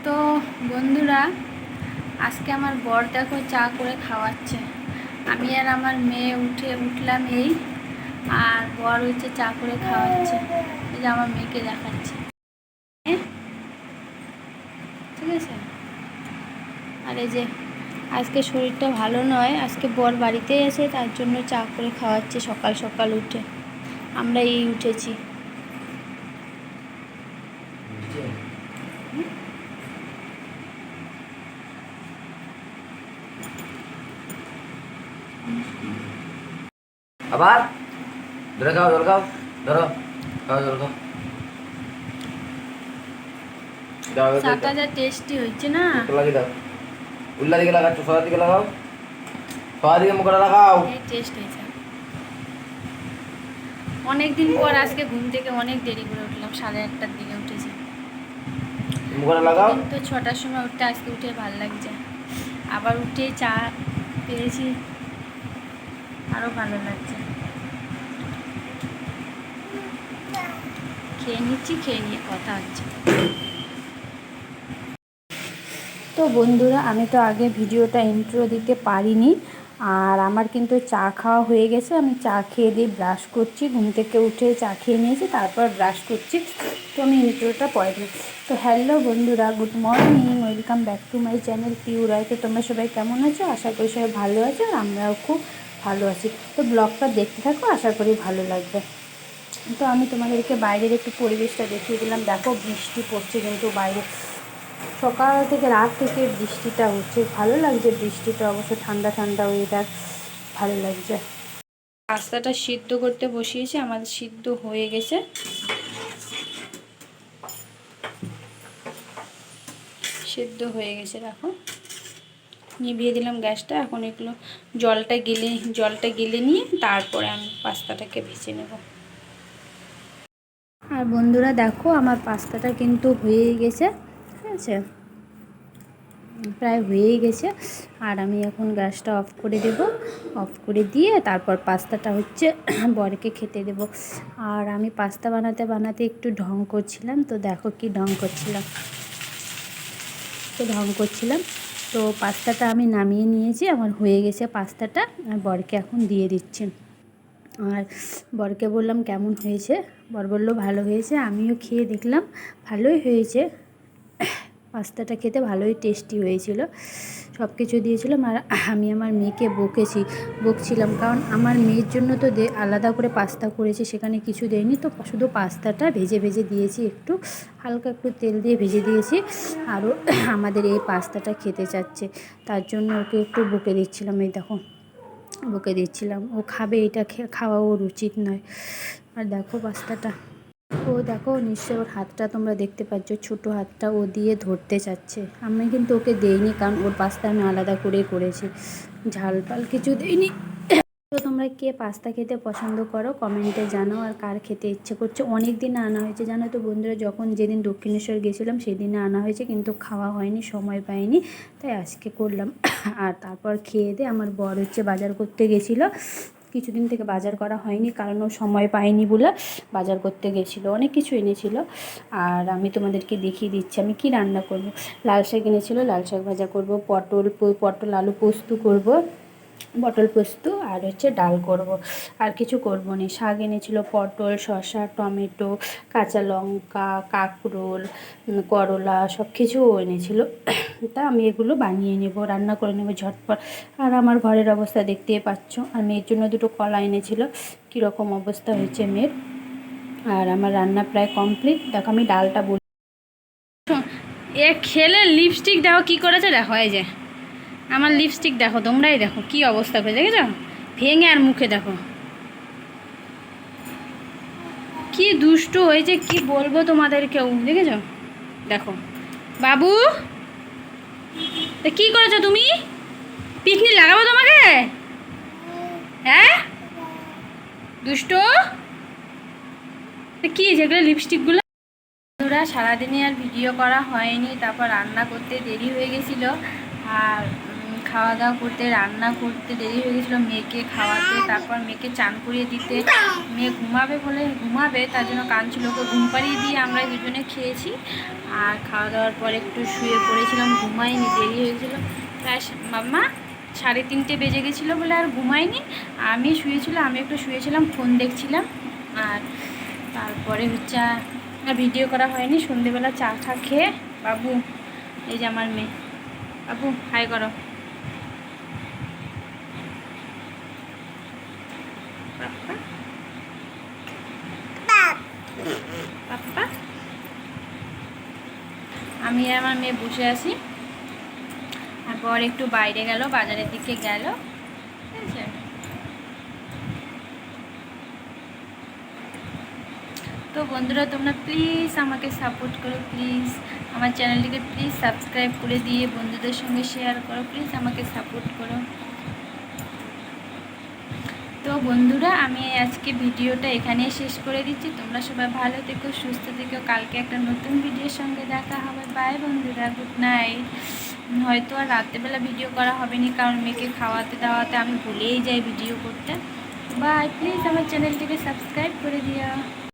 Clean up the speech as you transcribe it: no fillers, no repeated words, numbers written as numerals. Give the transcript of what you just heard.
তো বন্ধুরা, আজকে আমার বর দেখো চা করে খাওয়াচ্ছে। আমি আর আমার মেয়ে উঠলাম এই, আর বর হচ্ছে চা করে খাওয়াচ্ছে। এই যে আমার মেয়েকে দেখাচ্ছে, ঠিক আছে। আর এই যে আজকে শরীরটা ভালো নয়, আজকে বর বাড়িতে এসে তার জন্য চা করে খাওয়াচ্ছে সকাল সকাল উঠে। আমরা এই উঠেছি। আবার ধরে খাও, ধরে খাও, ধরো খাও, ধরো খাও। চাটা যা টেস্টি হয়েছে না। লাগিয়ে দাও, উল্লা দিকে লাগাচ্ছ, সবার দিকে লাগাও, সবার দিকে মুখটা লাগাও। টেস্ট হয়েছে। অনেকদিন পর আজকে ঘুম থেকে অনেক দেরি করে উঠলাম, 8:30টার দিকে উঠেছি। মুখটা লাগাও। তো 6টার সময় উঠতে আজকে উঠে ভালো লাগছে। আবার উঠে চা পেয়েছি, আরও ভালো লাগছে। খেয়ে নিচ্ছি, খেয়ে নিয়ে কথা হচ্ছে। তো বন্ধুরা, আমি তো আগে ভিডিওটা ইন্ট্রো দিতে পারিনি। আর আমার কিন্তু চা খাওয়া হয়ে গেছে। আমি চা খেয়ে দিয়ে ব্রাশ করছি, ঘুম থেকে উঠে চা খেয়ে নিয়েছি, তারপর ব্রাশ করছি। তো আমি ইন্ট্রোটা পরে দিই। তো হ্যালো বন্ধুরা, good morning, welcome back to my channel পিউরাই। তো তোমরা সবাই কেমন আছো? আশা করি সবাই ভালো আছো, আর আমরাও খুব ভালো আছি। তো ব্লগটা দেখতে থাকো, আশা করি ভালো লাগবে। তো আমি তোমাদেরকে বাইরের একটু পরিবেশটা দেখিয়ে দিলাম। দেখো বৃষ্টি পড়ছে, কিন্তু বাইরে সকাল থেকে রাত থেকে বৃষ্টিটা হচ্ছে। ভালো লাগছে বৃষ্টিটা, অবশ্য ঠান্ডা ঠান্ডা ওয়েদার, ভালো লাগছে। পাস্তাটা সিদ্ধ করতে বসিয়েছি, আমাদের সিদ্ধ হয়ে গেছে। সিদ্ধ হয়ে গেছে, দেখো। নিভিয়ে দিলাম গ্যাসটা। এখন এগুলো জলটা গেলে নিয়ে তারপরে আমি পাস্তাটাকে ভেজে নেব। আর বন্ধুরা দেখো, আমার পাস্তাটা কিন্তু হয়ে গেছে, ঠিক আছে, প্রায় হয়েই গেছে। আর আমি এখন গ্যাসটা অফ করে দেব। অফ করে দিয়ে তারপর পাস্তাটা হচ্ছে বরকে খেতে দেব। আর আমি পাস্তা বানাতে বানাতে একটু ঢং করছিলাম। তো দেখো কি ঢং করছিলাম, তো পাস্তাটা আমি নামিয়ে নিয়েছি, আমার হয়ে গেছে পাস্তাটা। আর বরকে এখন দিয়ে দিচ্ছি। আর বরকে বললাম কেমন হয়েছে, বর বলল ভালো হয়েছে। আমিও খেয়ে দেখলাম, ভালোই হয়েছে। পাস্তাটা খেতে ভালোই টেস্টি হয়েছিল, সব কিছু দিয়েছিলাম। আর আমি আমার মেয়েকে বকছিলাম, কারণ আমার মেয়ের জন্য তো আলাদা করে পাস্তা করেছি, সেখানে কিছু দেয়নি। তো শুধু পাস্তাটা ভেজে দিয়েছি, একটু হালকা একটু তেল দিয়ে ভেজে দিয়েছি। আরও আমাদের এই পাস্তাটা খেতে চাচ্ছে, তার জন্য ওকে একটু বকে দিচ্ছিলাম। এই দেখো, বকে দিচ্ছিলাম, ও খাবে, এটা খাওয়া ওর উচিত নয়। আর দেখো পাস্তাটা, ও দেখো নিশ্চয় ওর হাতটা তোমরা দেখতে পাচ্ছ, ছোটো হাতটা ও দিয়ে ধরতে চাচ্ছে। আমি কিন্তু ওকে দেইনি, কারণ ওর পাস্তা আমি আলাদা করে করেছি, ঝাল টাল কিছু দেইনি। তো তোমরা কে পাস্তা খেতে পছন্দ করো কমেন্টে জানাও, আর কার খেতে ইচ্ছে করছে। অনেক দিন আনা হয়েছে জানো তো বন্ধুরা, যেদিন দক্ষিণেশ্বর গেছিলাম সেদিনে আনা হয়েছে, কিন্তু খাওয়া হয়নি, সময় পাইনি, তাই আজকে করলাম। আর তারপর খেয়ে দিয়ে আমার বর হচ্ছে বাজার করতে গেছিলো। কিছুদিন থেকে বাজার করা হয়নি, কারণ ও সময় পায়নি বলে বাজার করতে গেছিলো, অনেক কিছু এনেছিল। আর আমি তোমাদেরকে দেখিয়ে দিচ্ছি আমি কি রান্না করব। লাল শাক এনেছিল, লাল শাক ভাজা করব, পটল আলু পোস্ত করব, পটল পোস্ত, আর হচ্ছে ডাল করব। আর কিছু করব না। শাক এনেছিল পটল, শসা, টমেটো, কাঁচা লঙ্কা, কাঁকরোল, করলা, সব কিছু এনেছিল। তা আমি এগুলো বানিয়ে নেব, রান্না করে নেব ঝটপট। আর আমার ঘরের অবস্থা দেখতেই পাচ্ছ। আর মেয়ের জন্য দুটো কলা এনেছিল, কীরকম অবস্থা হয়েছে মেয়ের। আর আমার রান্না প্রায় কমপ্লিট। দেখো আমি ডালটা বলি, এ খেলে লিপস্টিক দেখো কী করেছে, দেখো এই যে আমার লিপস্টিক দেখো, তোমরাই দেখো কি অবস্থা হয়ে, দেখেছো, ভেঙে। আর মুখে দেখো কি দুষ্টু হয়েছে, কি বলবো তোমাদেরকেও, দেখেছো, দেখো। বাবু, কি করেছো তুমি? পিকনিক লাগাবো তোমাকে, হ্যাঁ দুষ্টু? কি যেগুলো লিপস্টিকগুলো। বন্ধুরা, সারাদিনে আর ভিডিও করা হয়নি, তারপর রান্না করতে দেরি হয়ে গেছিলো। আর খাওয়া দাওয়া করতে, রান্না করতে দেরি হয়ে গেছিলো, মেয়েকে খাওয়াতে, তারপর মেয়েকে চান করিয়ে দিতে, মেয়ে ঘুমাবে বলে ঘুমাবে তার জন্য কাঁদছিল, ওকে ঘুম পাড়িয়ে দিয়ে আমরা দুজনে খেয়েছি। আর খাওয়া দাওয়ার পর একটু শুয়ে পড়েছিলাম, ঘুমাইনি, দেরি হয়ে গেছিলো প্রায় মাম্মা 3:30 বেজে গেছিলো বলে আর ঘুমাইনি। আমি শুয়েছিল, আমি একটু শুয়েছিলাম, ফোন দেখছিলাম। আর তারপরে হচ্ছে আর ভিডিও করা হয়নি। সন্ধেবেলা চা খেয়ে বাবু, এই যে আমার মেয়ে, বাবু হাই করো, পাপ্পা পাপ্পা। আমি আর আমার মেয়ে বসে আছি। তারপর একটু বাইরে গেল, বাজারের দিকে গেল, ঠিক আছে। তো বন্ধুরা তোমরা প্লিজ আমাকে সাপোর্ট করো, প্লিজ আমার চ্যানেলটিকে প্লিজ সাবস্ক্রাইব করে দিয়ে বন্ধুদের সঙ্গে শেয়ার করো, প্লিজ আমাকে সাপোর্ট করো। তো বন্ধুরা আমি আজকে ভিডিওটা এখানেই শেষ করে দিচ্ছি। তোমরা সবাই ভালো থেকো, সুস্থ থেকো। কালকে একটা নতুন ভিডিওর সঙ্গে দেখা হবে। বাই বন্ধুরা, গুড নাইট। হয়তো আর রাত্রেবেলা ভিডিও করা হবে না, কারণ মেয়েকে খাওয়াতে দাওয়াতে আমি ভুলেই যাই ভিডিও করতে। বাই, প্লিজ আমার চ্যানেলটিকে সাবস্ক্রাইব করে দিও।